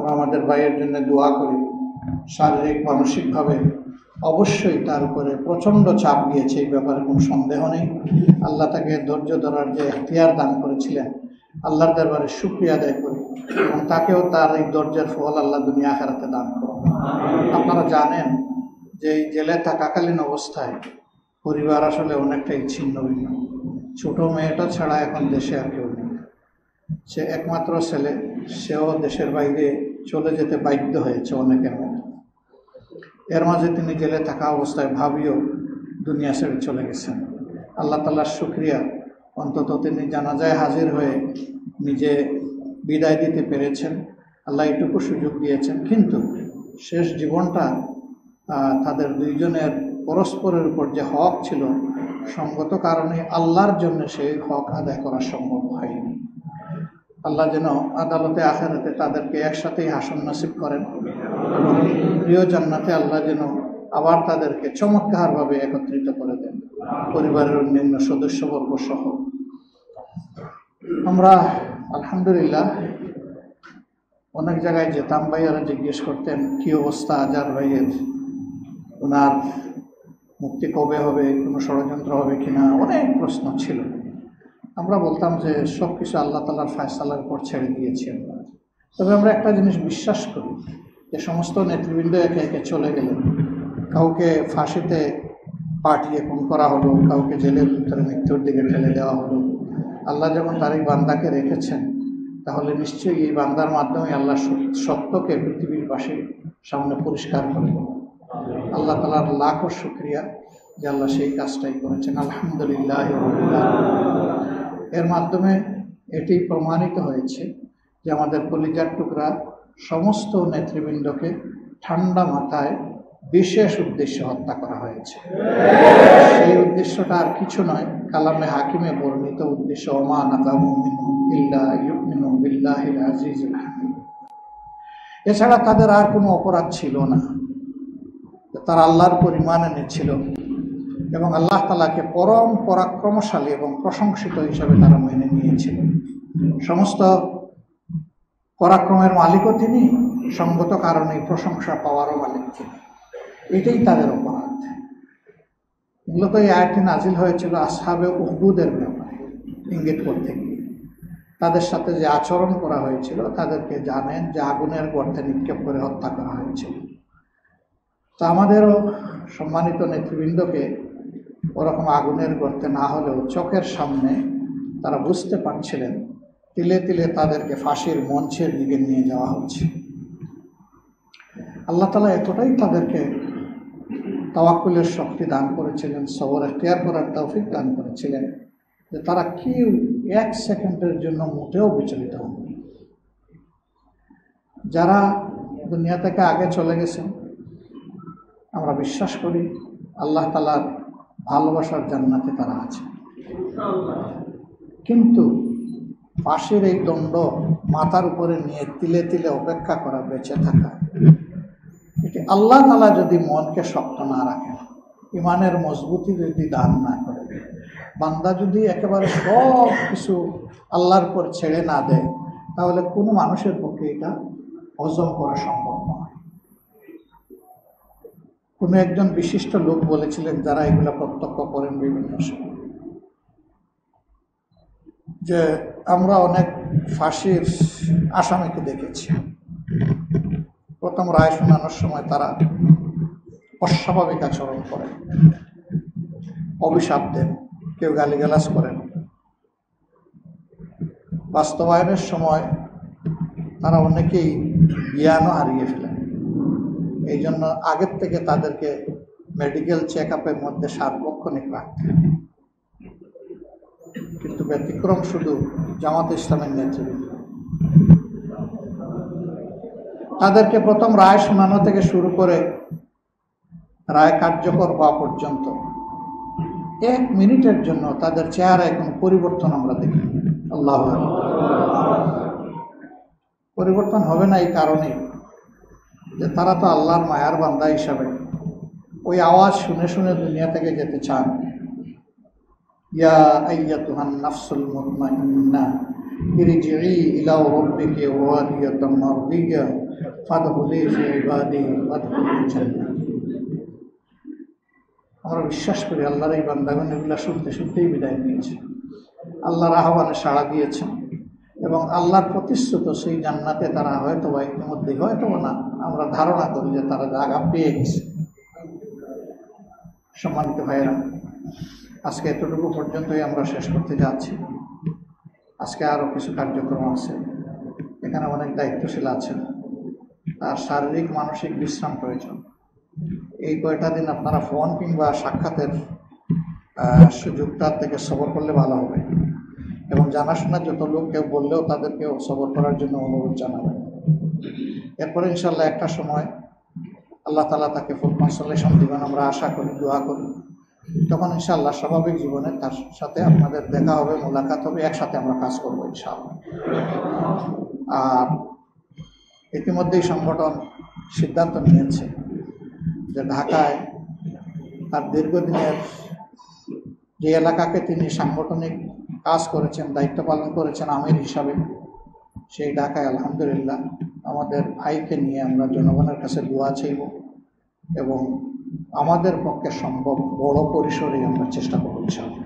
আমরা আমাদের ভাইয়ের জন্য দোয়া করি। শারীরিক মানসিকভাবে অবশ্যই তার উপরে প্রচণ্ড চাপ গিয়েছে, এই ব্যাপারে কোনো সন্দেহ নেই। আল্লাহ তাকে ধৈর্য ধরার যে এখতিয়ার দান করেছিলেন, আল্লাহর দরবারে শুকরিয়া আদায় করি এবং তাকেও তার এই ধৈর্যের ফল আল্লাহ দুনিয়া আখিরাতে দান করুন। আপনারা জানেন যে এই জেলে থাকাকালীন অবস্থায় পরিবার আসলে অনেকটাই ছিন্ন ভিন্ন। ছোট মেয়েটা ছাড়া এখন দেশে আর কেউ নেই। সে একমাত্র ছেলে, সেও দেশের বাইরে চলে যেতে বাধ্য হয়েছে অনেকের মতো। এর মাঝে তিনি জেলে থাকা অবস্থায় ভাবিও দুনিয়া ছেড়ে চলে গেছেন। আল্লাহ তাআলার শুকরিয়া, অন্তত তিনি জানাজায় হাজির হয়ে নিজে বিদায় দিতে পেরেছেন। আল্লাহ এটুকু সুযোগ দিয়েছেন, কিন্তু শেষ জীবনটা তাদের দুইজনের পরস্পরের উপর যে হক ছিল, সঙ্গত কারণে আল্লাহর জন্য সেই হক আদায় করা সম্ভব হয়নি। আল্লাহ যেন আদালতে আখিরাতে তাদেরকে একসাথেই হাসন নসিব করেন এবং প্রিয় জান্নাতে আল্লাহ যেন আবার তাদেরকে চমৎকারভাবে একত্রিত করে দেন, পরিবারের অন্যান্য সদস্যবর্গ সহ। আমরা আলহামদুলিল্লাহ অনেক জায়গায় যেতাম, ভাইয়ারা জিজ্ঞেস করতেন কি অবস্থা আজার ভাইয়ের, ওনার মুক্তি কবে হবে, কোনো ষড়যন্ত্র হবে কিনা, অনেক প্রশ্ন ছিল। আমরা বলতাম যে সব কিছু আল্লাহ তাআলার ফয়সালার উপর ছেড়ে দিয়েছি আমরা। তবে আমরা একটা জিনিস বিশ্বাস করি, যে সমস্ত নেতৃবৃন্দ একে একে চলে গেলেন। কাউকে ফাঁসিতে পাঠিয়ে খুন করা হলো, কাউকে জেলের ভিতরে মৃত্যুর দিকে ঠেলে দেওয়া হলো। আল্লাহ যখন তার এই বান্দাকে রেখেছেন, তাহলে নিশ্চয়ই এই বান্দার মাধ্যমে আল্লাহ সত্যকে পৃথিবীর পাশে সামনে পরিষ্কার করবেন। আল্লাহ তাআলার লাখো শুকরিয়া যে আল্লাহ সেই কাজটাই করেছেন, আলহামদুলিল্লাহ। এর মাধ্যমে এটি প্রমাণিত হয়েছে যে আমাদের কলিজার টুকরা সমস্ত নেতৃবৃন্দকে ঠান্ডা মাথায় বিশেষ উদ্দেশ্যে হত্যা করা হয়েছে। সেই উদ্দেশ্যটা আর কিছু নয়, কালামে হাকিমে বর্ণিত উদ্দেশ্য, ওমা নাকামু মিনহুম ইল্লা ইউমিনু বিল্লাহিল আজিজিল হামিদ। এছাড়া তাদের আর কোনো অপরাধ ছিল না। তারা আল্লাহর পরিমাণ এনেছিল এবং আল্লাহ তাআলাকে পরম পরাক্রমশালী এবং প্রশংসিত হিসাবে তারা মেনে নিয়েছিল। সমস্ত পরাক্রমের মালিকও তিনি, সঙ্গত কারণে প্রশংসা পাওয়ারও মালিক তিনি। এটাই তাদের অপরাধ। মূলত এই আয়াতটি নাজিল হয়েছিল আসহাবে উহদুদের ব্যাপারে ইঙ্গিত করতে গিয়ে। তাদের সাথে যে আচরণ করা হয়েছিল, তাদেরকে জানেন যে আগুনের গর্তে নিক্ষেপ করে হত্যা করা হয়েছিল। তো আমাদেরও সম্মানিত নেতৃবৃন্দকে ওরকম আগুনের গর্তে না হলেও চোখের সামনে তারা বুঝতে পারছিলেন, তিলে তিলে তাদেরকে ফাঁসির মঞ্চের দিকে নিয়ে যাওয়া হচ্ছে। আল্লাহ তাআলা এতটাই তাদেরকে তাওয়াক্কুলের শক্তি দান করেছিলেন, সবর এখতিয়ার করার তৌফিক দান করেছিলেন, যে তারা কেউ এক সেকেন্ডের জন্য মোটেও বিচলিত হননি। যারা দুনিয়া থেকে আগে চলে গেছেন, আমরা বিশ্বাস করি আল্লাহ তাআলার ভালোবাসার জান্নাতে তারা আছে। কিন্তু ফাঁসির এই দণ্ড মাথার উপরে নিয়ে তিলে তিলে অপেক্ষা করা, বেঁচে থাকা, এটি আল্লাহ তাআলা যদি মনকে শক্ত না রাখেন, ইমানের মজবুতি যদি দান না করে, বান্দা যদি একেবারে সব কিছু আল্লাহর উপর ছেড়ে না দেয়, তাহলে কোনো মানুষের পক্ষে এটা হজম করা সম্ভব নয়। কোনো একজন বিশিষ্ট লোক বলেছিলেন, যারা এগুলো প্রত্যক্ষ করেন বিভিন্ন সময়, যে আমরা অনেক ফাঁসির আসামিকে দেখেছি। প্রথম রায় শোনানোর সময় তারা অস্বাভাবিক আচরণ করেন, অভিশাপ দেন, কেউ গালিগালাজ করেন। বাস্তবায়নের সময় তারা অনেকেই জ্ঞানও হারিয়ে ফেলেন। এই জন্য আগের থেকে তাদেরকে মেডিকেল চেক আপের মধ্যে সার্বক্ষণিক রাখতেন। কিন্তু ব্যতিক্রম শুধু জামাত ইসলামের নেতৃবৃন্দ। তাদেরকে প্রথম রায় শোনানো থেকে শুরু করে রায় কার্যকর হওয়া পর্যন্ত 1 মিনিটের জন্য তাদের চেহারায় কোনো পরিবর্তন আমরা দেখি। আল্লাহু আকবার। পরিবর্তন হবে না এই কারণে যে তারা তো আল্লাহর মায়ার বান্দা হিসাবে ওই আওয়াজ শুনে শুনে দুনিয়া থেকে যেতে চান। ইয়া আইয়াতুহান নাফসুল মুতমাইন্নাহ ইরজিই ইলা রাব্বিকি রাদিয়াতাম মারদিয়া ফাদখুলি ফি ইবাদি ওয়াদখুলিল জান্নাহ। আমরা বিশ্বাস করি আল্লাহর এই বান্দাগণ এগুলা শুনতে শুনতেই বিদায় নিয়েছে, আল্লাহর আহ্বানে সাড়া দিয়েছেন এবং আল্লাহর প্রতিশ্রুত সেই জান্নাতে তারা হয়তো বা ইতিমধ্যে হয়তো না, আমরা ধারণা করি যে তারা জায়গা পেয়ে গেছে। সম্মানিত ভাইয়েরা, আজকে এতটুকু পর্যন্তই আমরা শেষ করতে যাচ্ছি। আজকে আরও কিছু কার্যক্রম আছে, এখানে অনেক দায়িত্বশীল আছেন, তার শারীরিক মানসিক বিশ্রাম প্রয়োজন। এই কয়টা দিন আপনারা ফোন কিংবা সাক্ষাতের সুযোগটার থেকে সবর করলে ভালো হবে এবং জানাশোনা যত লোক কেউ বললেও তাদেরকেও সবর করার জন্য অনুরোধ জানাবেন। এরপরে ইনশাল্লাহ একটা সময় আল্লাহ তাআলা তাকে ফুল কনসোলেশন দিবেন, আমরা আশা করি, দোয়া করি। তখন ইনশাআল্লাহ স্বাভাবিক জীবনে তার সাথে আপনাদের দেখা হবে, মোলাকাত হবে, একসাথে আমরা কাজ করবো ইনশাআল্লাহ। আর ইতিমধ্যেই সংগঠন সিদ্ধান্ত নিয়েছে যে ঢাকায় তার দীর্ঘদিনের যে এলাকাকে তিনি সাংগঠনিক কাজ করেছেন, দায়িত্ব পালন করেছেন আমির হিসাবে, সেই ঢাকায় আলহামদুলিল্লাহ আমাদের ভাইকে নিয়ে আমরা জনগণের কাছে দোয়া চাইব এবং আমাদের পক্ষে সম্ভব বড় পরিসরে আমরা চেষ্টা করব ইনশাআল্লাহ।